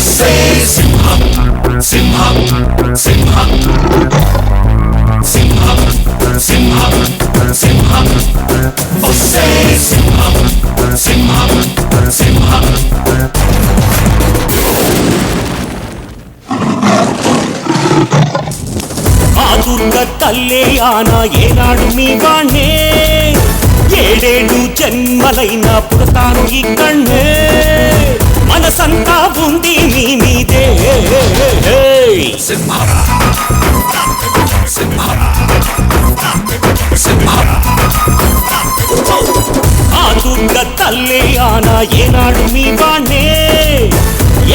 వస్తే సింహం సింహం సింహం సింహం సింహం సింహం వస్తే సింహం సింహం సింహం ఆ దుర్గ తల్లే ఆనా ఏనాడు మీ వాణ్ణే ఏడేడు జన్మలైన పుడతాను ఇక్కడ్నే మనసంతా ఉంది మీ మీదే సింహం సింహం సింహం ఆ దుర్గ తల్లే ఆనా ఏనాడు మీ వాణ్ణే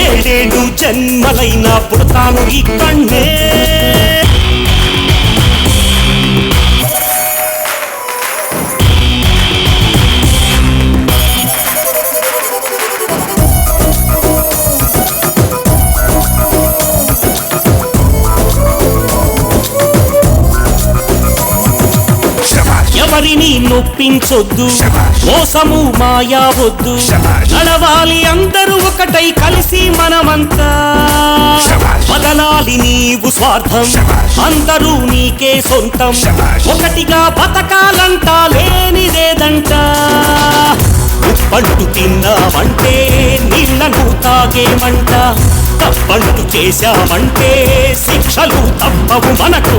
ఏడేడు జన్మలైన పుడతాను ఇక్కడ్నే ఎవరిని నొప్పించొద్దు మోసము మాయా వద్దు నడవాలి అందరూ ఒకటై కలిసి మనమంతా బదలాలి నీవు స్వార్థం అందరూ నీకే సొంతం ఒకటిగా బతకాలంట లేనిదేదంట ఉప్పంటు తిన్నామంటే నీళ్లను తాగేమంట తప్పంటు చేశామంటే శిక్షలు తప్పవు మనకు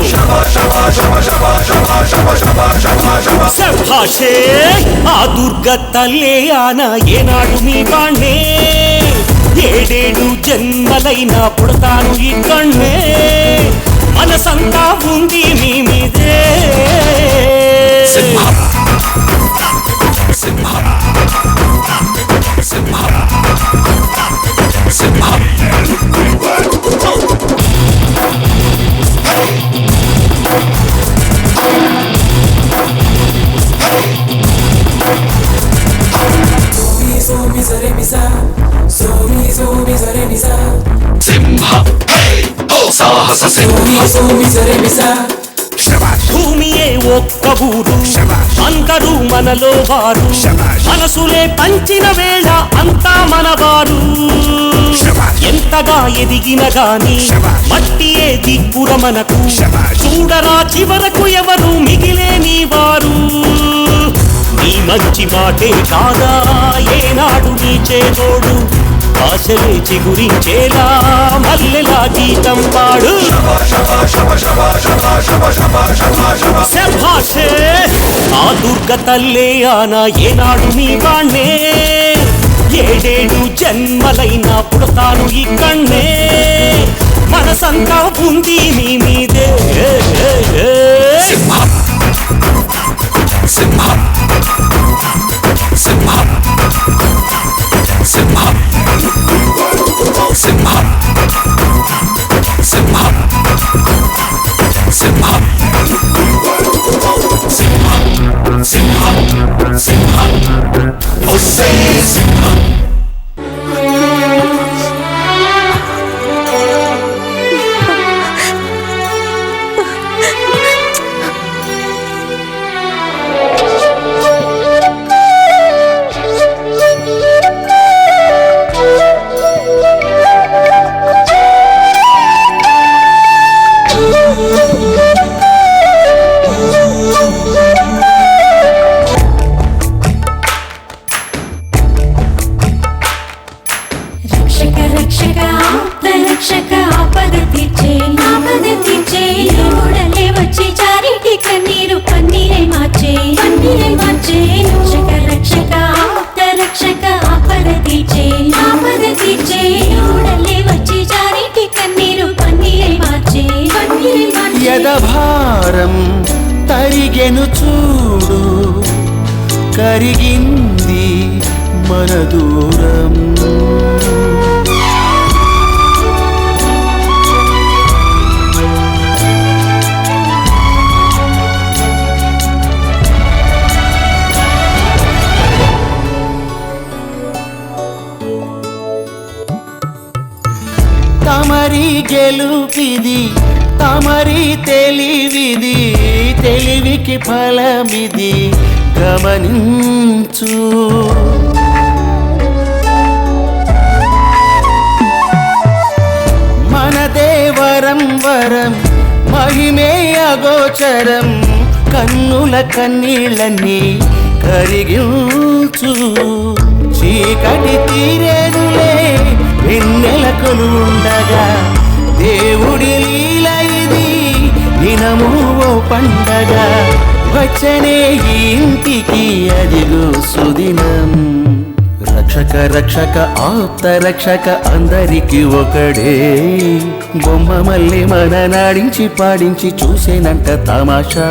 శభాషే ఆ దుర్గ తల్లే ఆనా ఏనాడు మీ వాణ్ణే ఏడేడు జన్మలైన పుడతాను ఇక్కడ్నే మనసంతా ఉంది మీ మీదే సింహం సింహం సింహం సింహం సింహం సాహస సింహం భూమియే ఒక్క ఊరు అందరూ మనలో వారు మనసులే పంచిన వేళ అంతా మనవారు ఎంతగా ఎదిగిన గాని మట్టియే దిక్కుర మనకు చూడరా చివరకు ఎవరు మిగిలేని వారు నీ మంచి మాటే కాదా ఏనాడు నీ చేదోడు ఆశలే చిగురించేలా మల్లెలా గీతం పాడు శభాషే ఆ దుర్గ తల్లే ఆనా ఏనాడు మీ వాణ్ణే ఏడేడు జన్మలైన పుడతాను ఇక్కడ్నే మనసంతా ఉంది మీ మీదే సింహం సింహం సింహం సింహం సింహం సింహం సింహం సింహం సింహం సింహం వస్తే సింహం యదభారం తరిగెను చూడు కరిగింది మన దూరం తమరి గెలుపిది తమరి తెలివిది తెలివికి ఫలమిది గమనించు వరం వరం మహిమే అగోచరం కన్నుల కన్నీళ్ళన్నీ కరిగించు చీకటి తీరేదులే వెన్నెల కొలుండగా దేవుడి లీల ఇది దినము ఓ పండగ వచ్చనే ఈ ఇంటికి అదిగో సుదినం రక్షక రక్షక ఆప్త రక్షక అందరికి ఒకడే బొమ్మ మళ్ళీ మన నాడించి పాడించి చూసేనంట తమాషా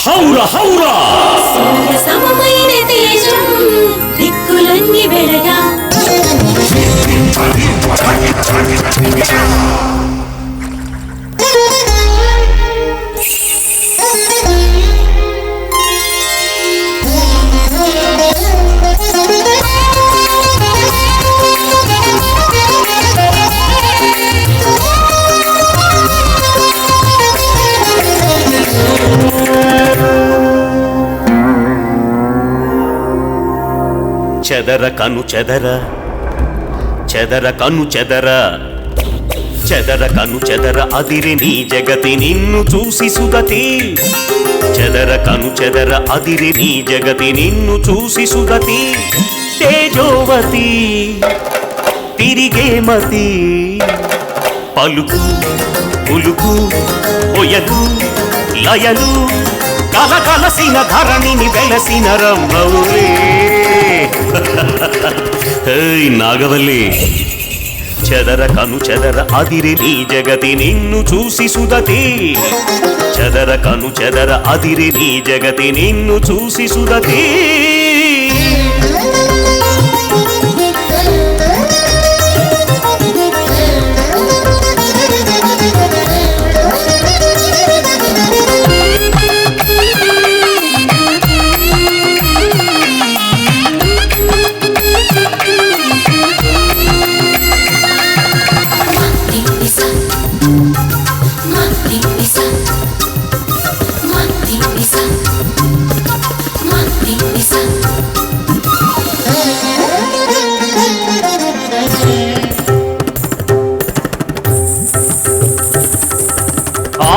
హౌరా హౌరా సమమైన తేజం దిక్కులన్నీ వెలగా చెదర కను చెదర చెదర కను చెదర చెదర కను చెదర అదిరి నీ జగతి నిన్ను చూసి సుగతి చెదర కను చెదర అదిరి నీ జగతి నిన్ను చూసి సుగతి తేజోవతి తిరిగే మతి పలుకు పులుకు ఒయలు లయలు కలకలసిన ధరణిని వెలసిన రమ్మౌలే నాగవల్లి చెదర కను చెదర అదిరి నీ జగతి నిన్ను చూసి సుదతి చెదర కను చెదర అదిరి నీ జగతి నిన్ను చూసి సుదతి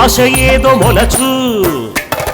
ఆశ ఏదో మొలచు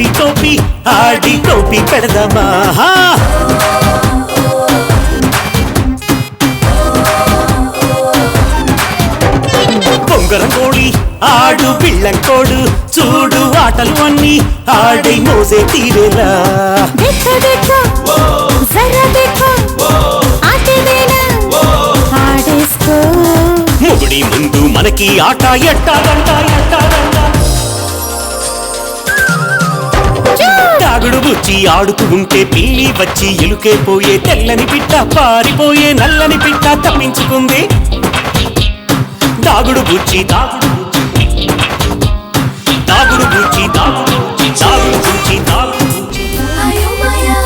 టోపీ టోపీ ఆడి టోపీ పెడదామా బొంగరం కోడి ఆడు బిళ్ళంకోడు చూడు ఆటలు అన్ని ఆడై మోసే తీరేలా देखो देखो जरा देखो आटे देना आडेस्को మొగుడి ముందు మనకి ఆట ఎట్టాలంట దాగుడు బుచ్చి ఆడుతూ ఉంటే పిల్లి వచ్చి ఎలుకే పోయే తెల్లని పిట్ట పారిపోయే నల్లని పిట్ట తప్పించుకుంది దాగుడు బుచ్చి దాగుడు బుచ్చి దాగుడు బుచ్చి దాగుడు బుచ్చి దాగుడు బుచ్చి దాగుడు బుచ్చి आयो माया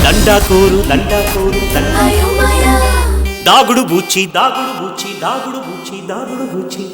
దండాకోరు దండాకోరు आयो माया దాగుడు బుచ్చి దాగుడు బుచ్చి దాగుడు బుచ్చి దాగుడు బుచ్చి